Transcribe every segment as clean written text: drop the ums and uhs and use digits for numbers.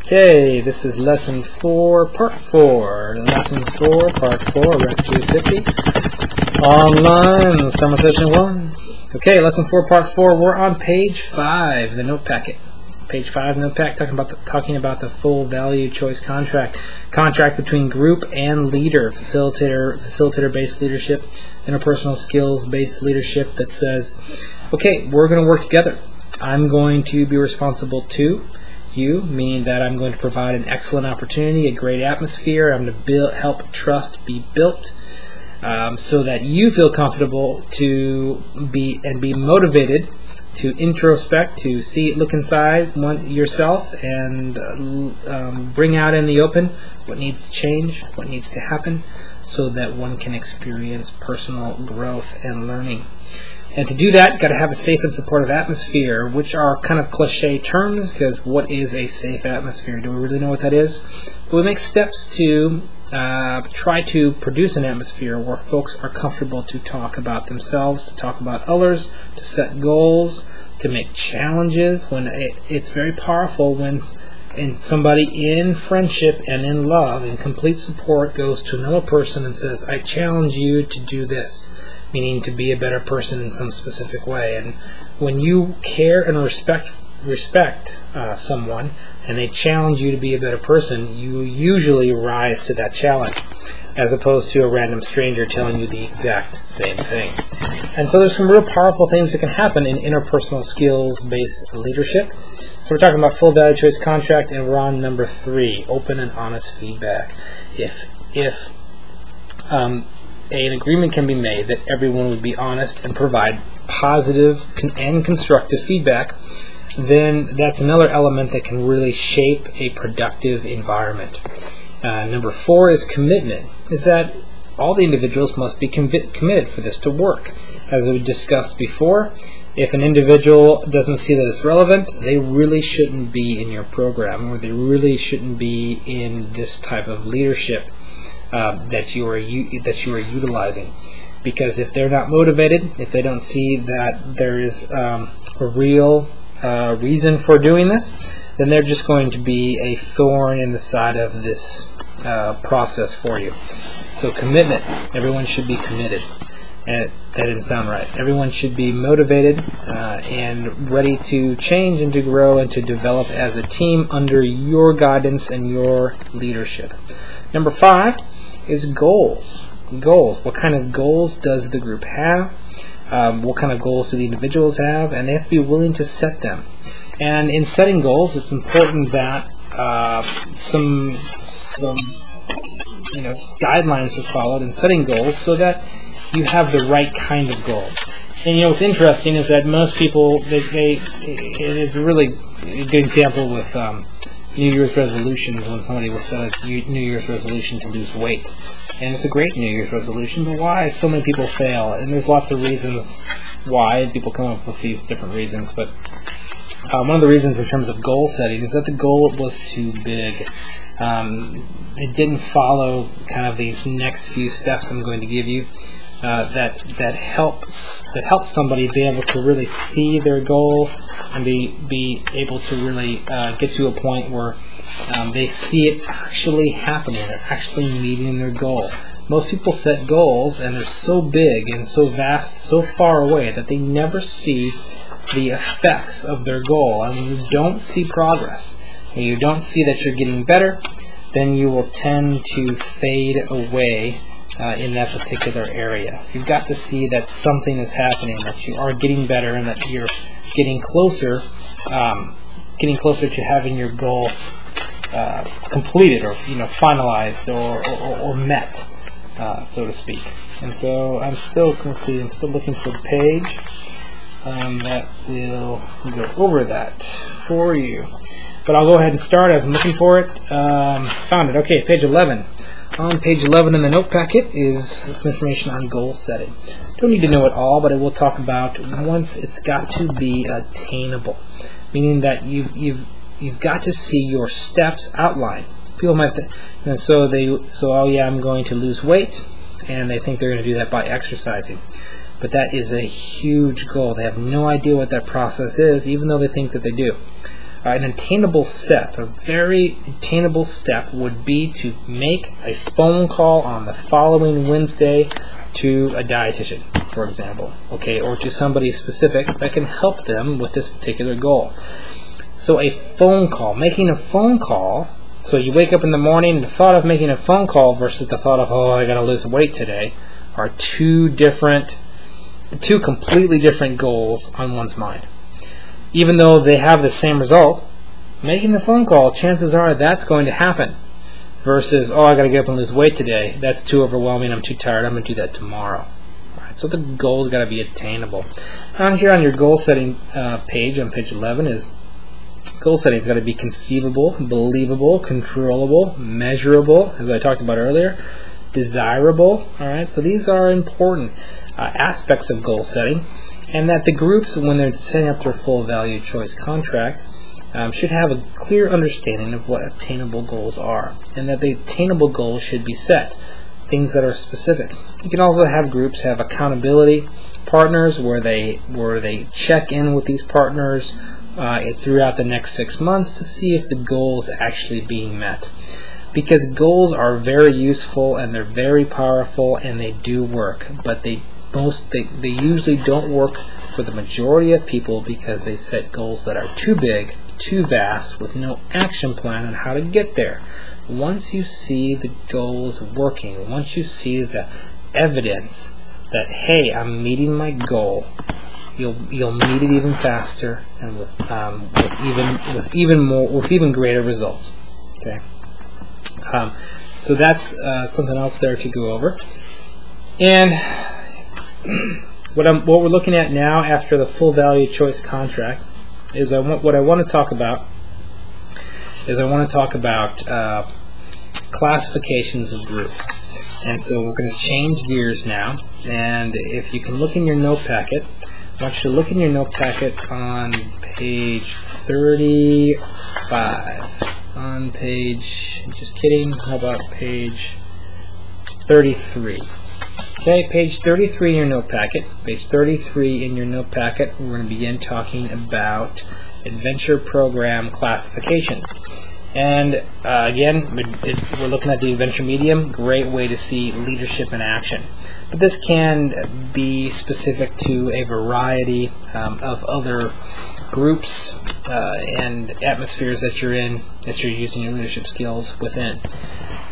Okay, this is lesson 4, part 4. Lesson 4, part 4, Rec 250. Online, summer session 1. Okay, lesson 4, part 4. We're on page 5, the note packet. Page 5, note packet, talking about the full value choice contract. Contract between group and leader, facilitator-based leadership, interpersonal skills-based leadership that says, okay, we're going to work together. I'm going to be responsible to you, meaning that I'm going to provide an excellent opportunity, a great atmosphere. I'm going to help trust be built so that you feel comfortable to be motivated to introspect, to look inside yourself and bring out in the open what needs to change, what needs to happen, so that one can experience personal growth and learning. And to do that, you've got to have a safe and supportive atmosphere, which are kind of cliche terms, because what is a safe atmosphere? Do we really know what that is? But we make steps to try to produce an atmosphere where folks are comfortable to talk about themselves, to talk about others, to set goals, to make challenges. When it's very powerful when somebody in friendship and in love and complete support goes to another person and says, I challenge you to do this, meaning to be a better person in some specific way. And when you care and respect someone and they challenge you to be a better person, you usually rise to that challenge, as opposed to a random stranger telling you the exact same thing. And so there's some real powerful things that can happen in interpersonal skills-based leadership. So we're talking about full value choice contract, and we're on number 3, open and honest feedback. If an agreement can be made that everyone would be honest and provide positive and constructive feedback, then that's another element that can really shape a productive environment. Number 4 is commitment, is that all the individuals must be committed for this to work. As we discussed before, if an individual doesn't see that it's relevant, they really shouldn't be in your program, or they really shouldn't be in this type of leadership that you are utilizing. Because if they're not motivated, if they don't see that there is a real reason for doing this, then they're just going to be a thorn in the side of this process for you. So commitment, everyone should be committed. And that didn't sound right. Everyone should be motivated and ready to change and to grow and to develop as a team under your guidance and your leadership. Number 5 is goals. Goals. What kind of goals does the group have? What kind of goals do the individuals have? And they have to be willing to set them. And in setting goals, it's important that some guidelines are followed in setting goals so that you have the right kind of goal. And what's interesting is that most people, it's a really good example with New Year's resolutions, when somebody will set a New Year's resolution to lose weight. And it's a great New Year's resolution, but why so many people fail? And there's lots of reasons why, and people come up with these different reasons. But one of the reasons in terms of goal setting is that the goal was too big. It didn't follow kind of these next few steps I'm going to give you that help somebody be able to really see their goal and be able to really get to a point where they see it actually happening, they're actually meeting their goal. Most people set goals and they're so big and so vast, so far away that they never see the effects of their goal. And when you don't see progress, when you don't see that you're getting better, then you will tend to fade away in that particular area. You've got to see that something is happening, that you are getting better, and that you're getting closer to having your goal completed or finalized or met, so to speak. And so I'm still looking for the page that will go over that for you. But I'll go ahead and start as I'm looking for it. Found it. Okay, page 11. On page 11 in the note packet is some information on goal setting. Don't need to know it all, but I will talk about once it's got to be attainable, meaning that you've got to see your steps outlined. People might think, oh yeah, I'm going to lose weight, and they think they're going to do that by exercising. But that is a huge goal. They have no idea what that process is, even though they think that they do. an attainable step, a very attainable step would be to make a phone call on the following Wednesday to a dietitian, for example, okay, or to somebody specific that can help them with this particular goal. So a phone call, making a phone call, so you wake up in the morning, the thought of making a phone call versus the thought of, oh, I got to lose weight today, are two completely different goals on one's mind. Even though they have the same result, making the phone call, chances are that's going to happen. Versus, oh, I got to get up and lose weight today. That's too overwhelming. I'm too tired. I'm going to do that tomorrow. All right, so the goal's got to be attainable. On here on your goal setting page, on page 11, is goal setting's got to be conceivable, believable, controllable, measurable, as I talked about earlier, desirable. All right, so these are important aspects of goal setting, and that the groups, when they're setting up their full value choice contract, should have a clear understanding of what attainable goals are, and that the attainable goals should be set, things that are specific. You can also have groups have accountability partners where they check in with these partners throughout the next 6 months to see if the goal is actually being met. Because goals are very useful and they're very powerful and they do work, but they usually don't work for the majority of people because they set goals that are too big, too vast, with no action plan on how to get there. Once you see the goals working, once you see the evidence that, hey, I'm meeting my goal, you'll meet it even faster and with even greater results. Okay. So that's something else there to go over. And what we're looking at now after the full value choice contract is what I want to talk about classifications of groups. And so we're going to change gears now. And if you can look in your note packet, I want you to look in your note packet on page 35. On page, just kidding, how about page 33? Okay, page 33 in your note packet. Page 33 in your note packet, we're going to begin talking about adventure program classifications. And again, we're looking at the adventure medium, great way to see leadership in action. But this can be specific to a variety of other groups and atmospheres that you're in, that you're using your leadership skills within.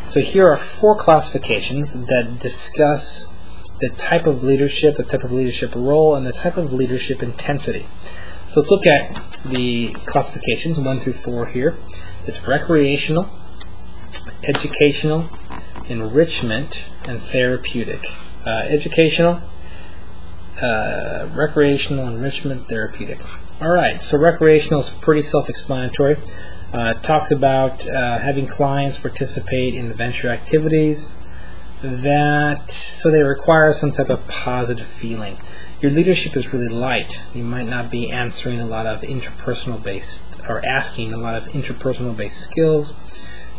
So here are 4 classifications that discuss the type of leadership role, and the type of leadership intensity. So let's look at the classifications 1 through 4 here. It's recreational, educational, enrichment, and therapeutic. Educational, recreational, enrichment, therapeutic. Alright, so recreational is pretty self-explanatory. It talks about having clients participate in adventure activities so they require some type of positive feeling. Your leadership is really light. You might not be answering a lot of interpersonal-based, or asking a lot of interpersonal-based skills.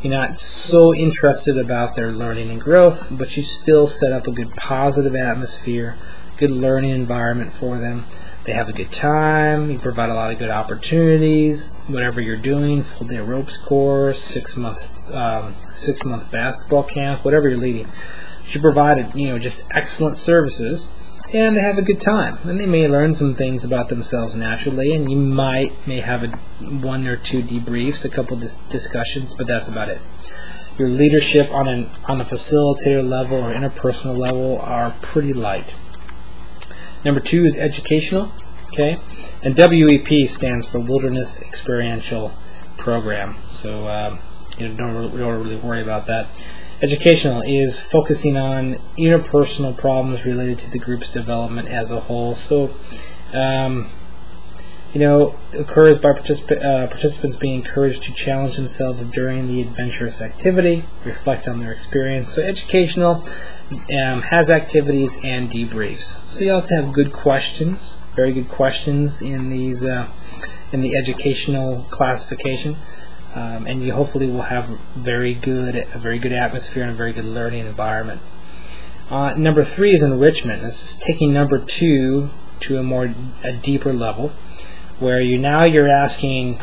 You're not so interested about their learning and growth, but you still set up a good positive atmosphere, good learning environment for them. They have a good time. You provide a lot of good opportunities. Whatever you're doing, full-day ropes course, 6-month basketball camp, whatever you're leading, you provide just excellent services, and they have a good time. And they may learn some things about themselves naturally, and you may have 1 or 2 debriefs, a couple discussions, but that's about it. Your leadership on a facilitator level or interpersonal level are pretty light. Number 2 is educational, okay, and WEP stands for Wilderness Experiential Program. So don't really worry about that. Educational is focusing on interpersonal problems related to the group's development as a whole. So, occurs by participants being encouraged to challenge themselves during the adventurous activity, reflect on their experience. So educational has activities and debriefs. So you have to have good questions, very good questions in these in the educational classification. And you hopefully will have a very good atmosphere and a very good learning environment. Number 3 is enrichment. This is taking number 2 to a deeper level. where you're asking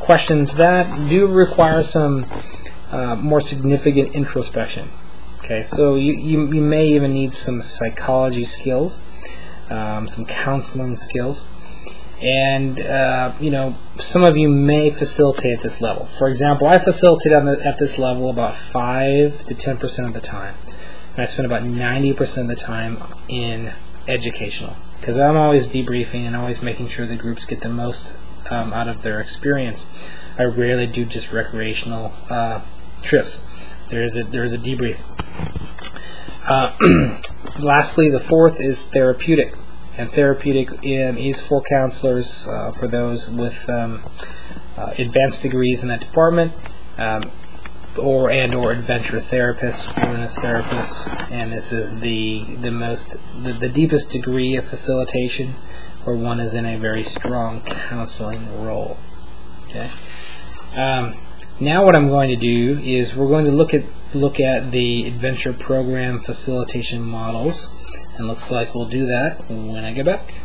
questions that do require some more significant introspection. Okay, so you may even need some psychology skills, some counseling skills, and some of you may facilitate at this level. For example, I facilitate at this level about 5 to 10% of the time, and I spend about 90% of the time in educational, because I'm always debriefing and always making sure the groups get the most out of their experience. I rarely do just recreational trips. There is a debrief. Lastly, the fourth is therapeutic, and therapeutic is for counselors, for those with advanced degrees in that department, or adventure therapists, wilderness therapists, and this is the deepest degree of facilitation, where one is in a very strong counseling role. Okay. Now what I'm going to do is we're going to look at the adventure program facilitation models, and looks like we'll do that when I get back.